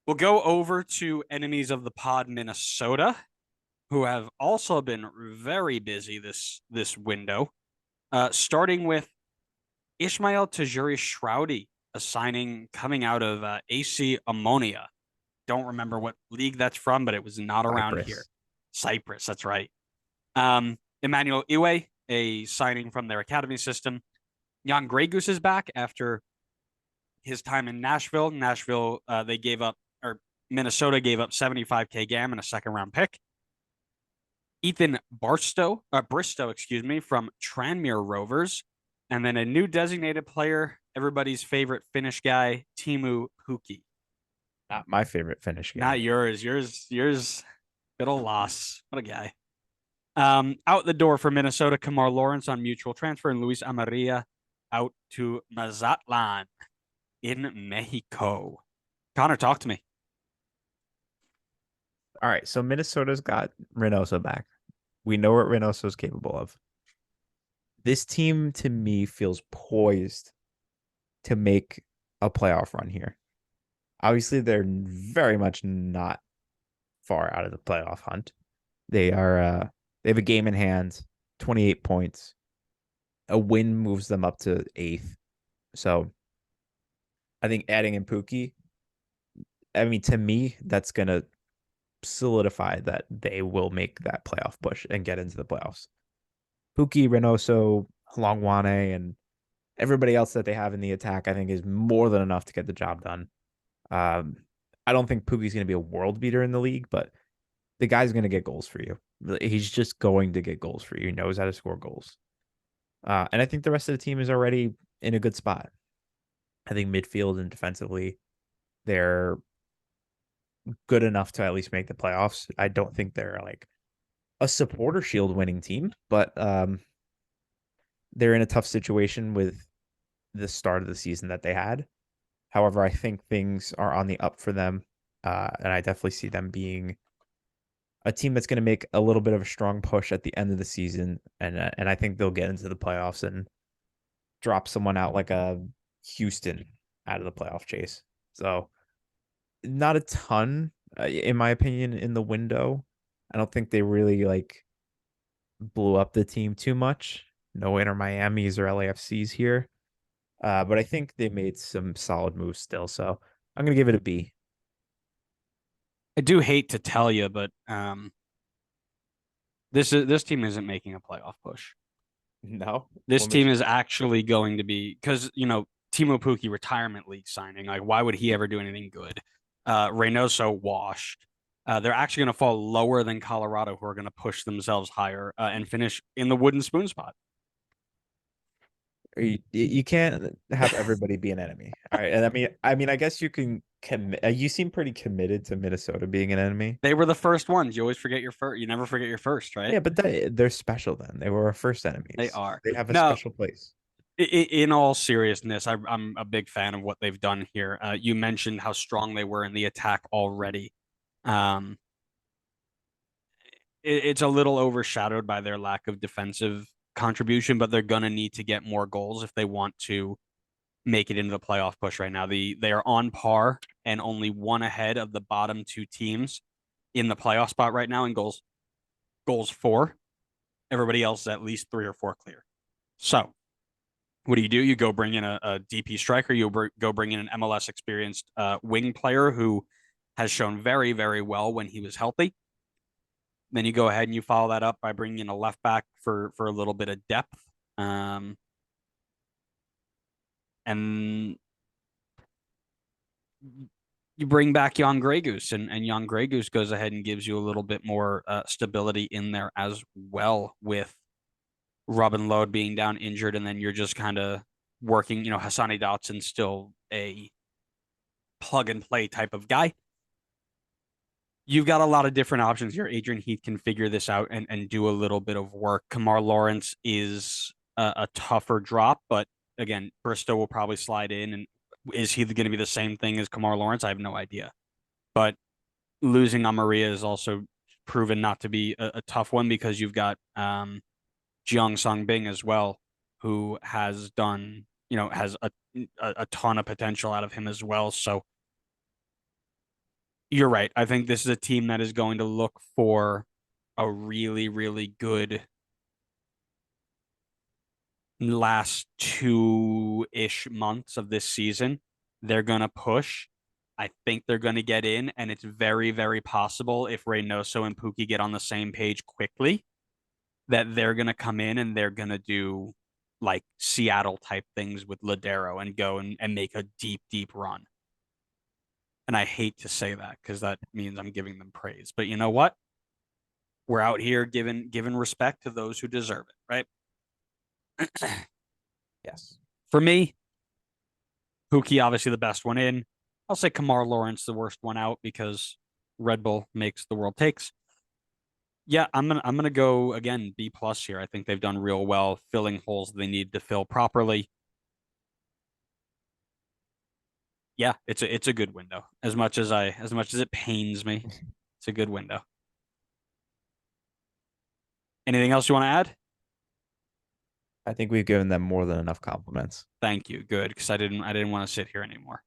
We'll go over to enemies of the pod, Minnesota, who have also been very busy this window. Starting with Ishmael Tajuri Shroudy, a signing coming out of AC Ammonia. Don't remember what league that's from, but it was not around here. Cyprus. Cyprus, that's right. Emmanuel Iwe, a signing from their academy system. Jan Grey Goose is back after his time in Nashville. Nashville, they gave up, or Minnesota gave up 75K GAM and a second round pick. Ethan Bristow, excuse me, from Tranmere Rovers. And then a new designated player, everybody's favorite Finnish guy, Teemu Pukki. Not my favorite Finnish guy. Not yours. Yours. Good old loss. What a guy. Out the door for Minnesota, Kamar Lawrence on mutual transfer, and Luis Amaria out to Mazatlan in Mexico. Connor, talk to me. All right, so Minnesota's got Reynoso back. We know what Reynoso's capable of. This team, to me, feels poised to make a playoff run here. Obviously, they're very much not far out of the playoff hunt. They have a game in hand, 28 points. A win moves them up to eighth. So I think adding in Pookie, I mean, to me, that's gonna solidify that they will make that playoff push and get into the playoffs. Pookie, Reynoso, Longwane, and everybody else that they have in the attack, I think, is more than enough to get the job done. Um, I don't think Pookie's going to be a world beater in the league, but the guy's going to get goals for you. He's just going to get goals for you. He knows how to score goals. And I think the rest of the team is already in a good spot. I think midfield and defensively, they're good enough to at least make the playoffs. I don't think they're like a supporter shield winning team, but they're in a tough situation with the start of the season that they had. However, I think things are on the up for them, and I definitely see them being a team that's going to make a little bit of a strong push at the end of the season, and I think they'll get into the playoffs and drop someone out like a Houston out of the playoff chase. So, not a ton, in my opinion, in the window. I don't think they really like blew up the team too much. No Inter Miami's or LAFC's here. But I think they made some solid moves still. So I'm gonna give it a B. I do hate to tell you, but this team isn't making a playoff push. No, This what makes team you is think? actually going to be because Timo Pukki retirement league signing. Like, why would he ever do anything good? Reynoso washed. They're actually going to fall lower than Colorado, who are going to push themselves higher and finish in the wooden spoon spot. You can't have everybody be an enemy. All right, and I mean, I guess you can commit. You seem pretty committed to Minnesota being an enemy. They were the first ones. You always forget your first. You never forget your first, right? Yeah, but they're special. Then they were our first They enemies. are. They have a No, special place. in all seriousness, I'm a big fan of what they've done here. You mentioned how strong they were in the attack already. Um, it's a little overshadowed by their lack of defensive contribution, but they're gonna need to get more goals if they want to make it into the playoff push right now. They are on par and only one ahead of the bottom two teams in the playoff spot right now in goals for. Everybody else is at least three or four clear. So what do? You go bring in a DP striker. Go bring in an MLS experienced wing player who has shown very, very well when he was healthy. Then you go ahead and you follow that up by bringing in a left back for a little bit of depth. Um, and you bring back Jan Grey Goose, and Jan Grey Goose goes ahead and gives you a little bit more stability in there as well with Robin Lod being down injured, and then you're just kind of working. Hassani Dotson's still a plug and play type of guy. You've got a lot of different options here. Adrian Heath can figure this out and do a little bit of work. Kamar Lawrence is a tougher drop, but again, Bristow will probably slide in. And is he going to be the same thing as Kamar Lawrence? I have no idea. But losing Amaria is also proven not to be a tough one because you've got Jiang Song Bing as well, who has done, has a ton of potential out of him as well. So You're right. I think this is a team that is going to look for a really, really good last 2-ish months of this season. They're going to push. I think they're going to get in, and it's very, very possible if Reynoso and Pookie get on the same page quickly that they're going to come in and they're going to do like Seattle type things with Ladero and go and make a deep, deep run. And I hate to say that because that means I'm giving them praise. But you know what? We're out here giving respect to those who deserve it, right? Yes. For me, Pookie obviously the best one in. I'll say Kamar Lawrence the worst one out because Red Bull makes the world takes. Yeah, I'm gonna go again B plus here. I think they've done real well filling holes they need to fill properly. Yeah, it's a good window. As much as it pains me, it's a good window. Anything else you want to add? I think we've given them more than enough compliments. Thank you. Good, because I didn't want to sit here anymore.